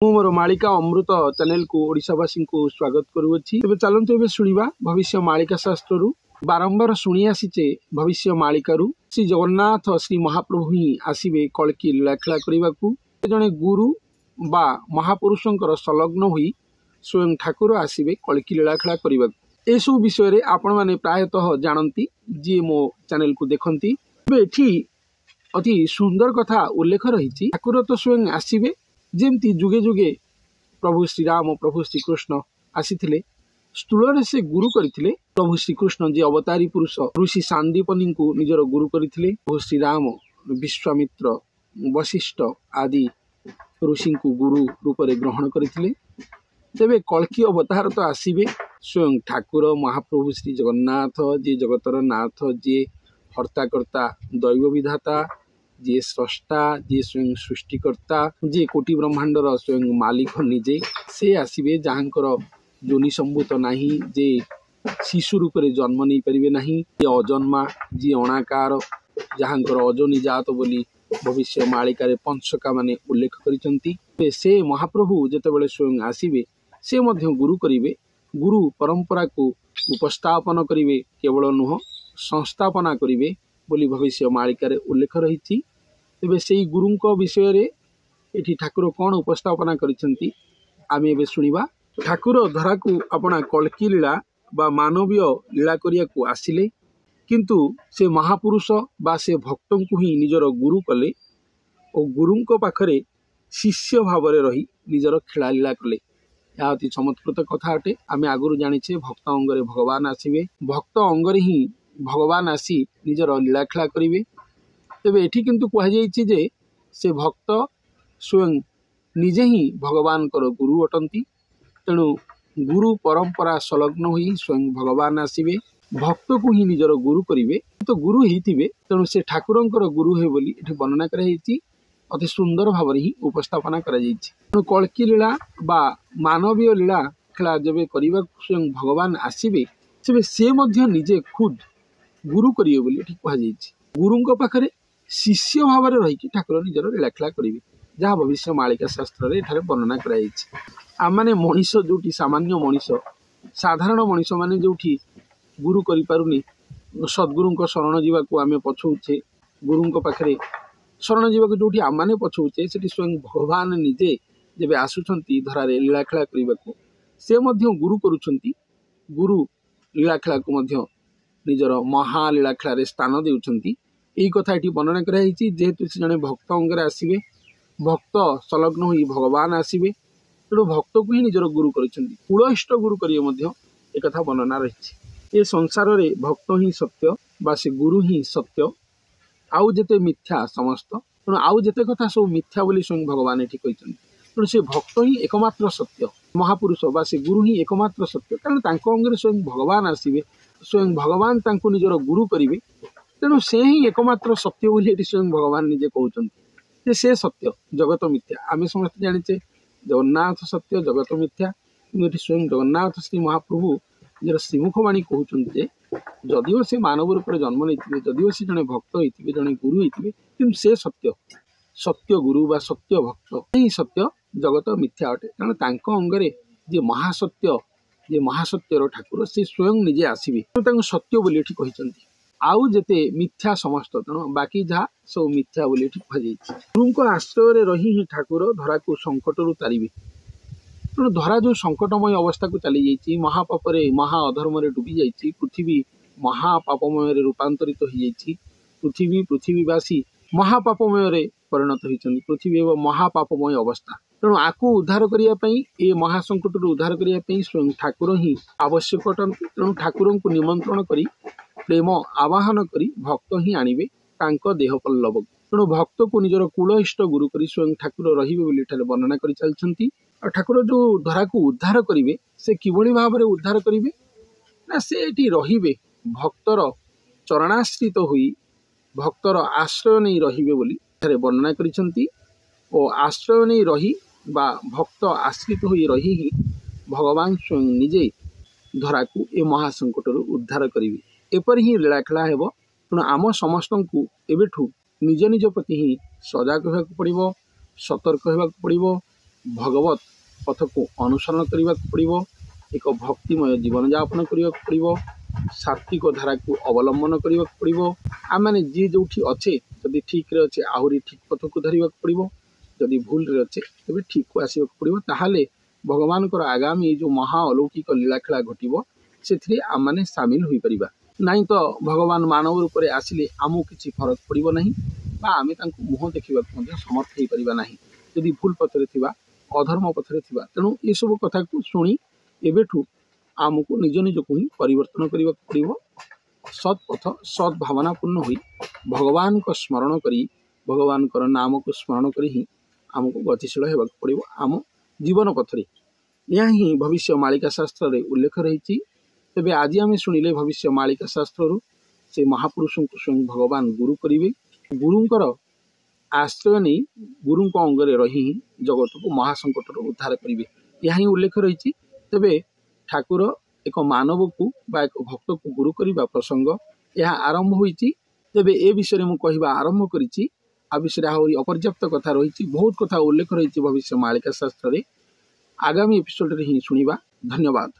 ମୁଁ ମୋର ମାଳିକା ଅମୃତ ଚ୍ୟାନେଲ को ओडिशावासी को स्वागत करुअछि। तेबे चलंतु एबे सुनिबा भविष्य मालिका शास्त्ररू। बारंबार शुणी आसीचे भविष्य मालिकारु श्री जगन्नाथ श्री महाप्रभु ही आसीबे कल्की लीलाखेला करबाकू। जने गुरु बा महापुरुषंकर संलग्न होई स्वयं ठाकुर आसीबे कल्की लीलाखेला करबाकू। ए सब विषय रे आपण माने प्रायतः जानंती जे मो चैनल को देखंती। एबे एठी अति सुंदर कथा उल्लेख रहिछि। ठाकुर तो स्वयं आसीबे जेमती जुगे जुगे प्रभु श्रीराम प्रभु श्रीकृष्ण आसीथिले स्थूल से गुरु करथिले। प्रभु श्रीकृष्ण जे अवतारी पुरुष ऋषि सांदीपनी को निजर गुरु करथिले। प्रभु श्रीराम विश्वामित्र वशिष्ठ आदि ऋषि को गुरु रूप में ग्रहण करथिले। तेबे कल्की अवतार तो आसीबे स्वयं ठाकुर महाप्रभु श्री जगन्नाथ जे जगतर नाथ जे हर्ताकर्ता दैव विधाता जे स्रष्टा जे स्वयं सृष्टिकर्ता जे कोटि ब्रह्मांडर स्वयं मालिक निजे से आसीबे जहाँकर जोनि संभूत नाही जे शिशु रूप में जन्म नहीं पारे नहीं जे अजन्मा जे अणाकार जहाँकर अजनी जात बोली भविष्य मालिकार पंचका माने उल्लेख करिसंती। से महाप्रभु जेतेबेले स्वयं आसीबे से मध्य गुरु करिवे। गुरु परंपरा को उपस्थापन करिवे केवल नुह संस्थापना करिवे बोली भविष्य मालिकार उल्लेख रही। तेबे से गुरुंक विषय रे एठी ठाकुर कौन उपस्थापना करिसंती आमे एबे सुनिबा। ठाकुर धरा को अपना कल्की लीला बा मानवीय लीला करिया को आसिले, किंतु से महापुरुष बा से भक्तों को ही निजर गुरु कले और गुरुंक पाखरे शिष्य भाव में रही निजर खेला लीला कले। यह अति चमत्कृत कथा अटे। आमे आगुरु जानिछे भक्त अंगरे भगवान आसिबे, भक्त अंगरे ही भगवान आसी निजर लीला खेला करिवे। तेबे एठी किंतु कहा जायछि जे से भक्त स्वयं निजे ही भगवान कर गुरु अटंती। तेणु गुरु परंपरा संलग्न होई स्वयं भगवान आसिबे भक्त को ही निजर गुरु करिवे। तो गुरु हिथिबे तेणु से ठाकुरंकर गुरु हे बोली एठी वर्णना करा जायछि। अति सुंदर भाव ही उपस्थापना करा जायछि। तेणु कल्की लीला बा मानवीय लीला खेला जबे करिबा स्वयं भगवान आसिबे तेबे से मध्य निजे खुद गुरु करिवे बोली एठी कहा जायछि। गुरुंक पाखरे शिष्य भाव में रही ठाकुर निजर लीलाखेला करेंगे जहाँ भविष्य मालिका शास्त्र में वर्णना कराने मनीष जो सामान्य मनीष साधारण मनीष माने जो गुरु करें सद्गुरु शरण जावाक आम पछौचे गुरु पाखे शरण जावाक जो आम मैंने पछौचे से स्वयं भगवान निजे जब आसुंच धरार लीलाखेला करने को से गुरु करुँच गुरु लीलाखेला को निजर महालीलाखेल स्थान देउछंती। यही कथा ये वर्णना कराई जेहेतु से जड़े भक्त अंगरे आसवे भक्त संलग्न हो भगवान आसवे तेणु भक्त को ही निजर गुरु करिसेंती। कुलइष्ट गुरु करिए एक कथा वर्णना रही। ए संसार रे भक्त ही सत्य बा से गुरु ही सत्य आउ जेते मिथ्या समस्त। तेणु आउ जेते कथा सब मिथ्या बोली स्वयं भगवान ये कहते। तेणु से भक्त ही एकमात्र सत्य महापुरुष बा से गुरु ही एकमात्र सत्य कारण तांको अंगरे स्वयं भगवान आसवे स्वयं भगवान तांको निजर गुरु करिवे। तेणु से ही एकमात्र सत्य बोली स्वयं भगवान निजे कहते से सत्य जगत मिथ्या। आम समस्त जाने जगन्नाथ सत्य जगत मिथ्या कि स्वयं जगन्नाथ श्री महाप्रभु निजर श्रीमुखवाणी कहते जदिव से मानव रूप में जन्म नहीं जदिव से जड़े भक्त होते जड़े गुरु होते कि से सत्य सत्य गुरु बा सत्य भक्त ही सत्य जगत मिथ्या अटे। कारण तांको अंगरे जे महासत्यर ठाकुर से स्वयं निजे आसवे सत्य बोली कहते आउ जेते मिथ्या समस्त। तेणु बाकी जहाँ सब मिथ्या बोली कहुई गुरु आश्रय रही ही ठाकुर धरा को संकट रू तारिबे। तेणु धरा जो संकटमय अवस्था को चली जाइए महापापरे महा अधर्म डूबी जाइए पृथ्वी महापापमय रूपांतरित हो जाइए पृथ्वीवासी महापापमय परिणत होती पृथ्वी एवं महापापमय अवस्था। तेणु आकु उद्धार करने महासंकट उद्धार करने स्वयं ठाकुर ही आवश्यक अटंती। तेणु ठाकुर को निमंत्रण करी प्रेम आवाहन करी भक्त ही आणवे तांको देह पल्लव। तेणु भक्त को निजर कुलइष्ट गुरु करी स्वयं ठाकुर रही वर्णना कर चलती। ठाकुर जो धरा को उद्धार करेंगे से किभली भाव में उद्धार करेंगे ना से रहिबे भक्तर चरणाश्रित हुई भक्तर आश्रय नहीं रहिबे बोली वर्णना करिसंती। और आश्रय नहीं रही बा भक्त आश्रित हुई रही ही भगवान स्वयं निजे धरा को ए महासंकट उद्धार करेंगे। एपर ही लीलाखेला हेब। तेणु आम समस्त को एबेठू निज निज प्रति ही सजग होगा पड़ो सतर्क होगा पड़ो भगवत पथ को अनुसरण करने को पड़ो, एक भक्तिमय जीवन यापन करने को पड़ो, सात्विक धारा को अवलंबन करने को पड़ो। आम मैंने जी जो अच्छे जदि ठीक रे अच्छे आहरी ठीक पथ को धरने को पड़ो, जदि भूल रे अच्छे तेज ठीक को आसवा पड़ो। ताहले भगवान आगामी जो महा अलौकिक लीलाखेला घटो से आम मैंने सामिल हो पार। नहीं तो भगवान मानव रूप से आसिले आमको किसी फरक पड़ो ना, आम मुह देखा समर्थ हो पार ना जदि भूल पथरे थिबा अधर्म पथरे थिबा। तेणु ये सब कथा को शुणी एबेठू आमको निज निज को ही परिवर्तन करने को पड़ो। सत् पथ सत् भावनापूर्ण हो भगवान को स्मरण करी भगवान को नाम को स्मरण करी ही आमको गतिशील होगा पड़ो आम जीवन पथरे। यह ही भविष्य मालिका शास्त्र रे उल्लेख रही। तेबे आज आम शुणिले भविष्य मालिका शास्त्र से महापुरुष को स्वयं भगवान गुरु करेंगे। गुरुंकर आश्रय नहीं गुरु अंगरे रही जगत को महासंकट उद्धार करेंगे, यह ही उल्लेख रही। तेबे ठाकुर एक मानव को बा एक भक्त को गुरु करने प्रसंग यह आरंभ होती। तेबे ए विषय में कहवा आरंभ करी आ विषय आहरी अपर्याप्त कथा रही, बहुत कथा उल्लेख रही भविष्य मालिका शास्त्र रे। आगामी एपिसोड रे ही सुनिबा। धन्यवाद।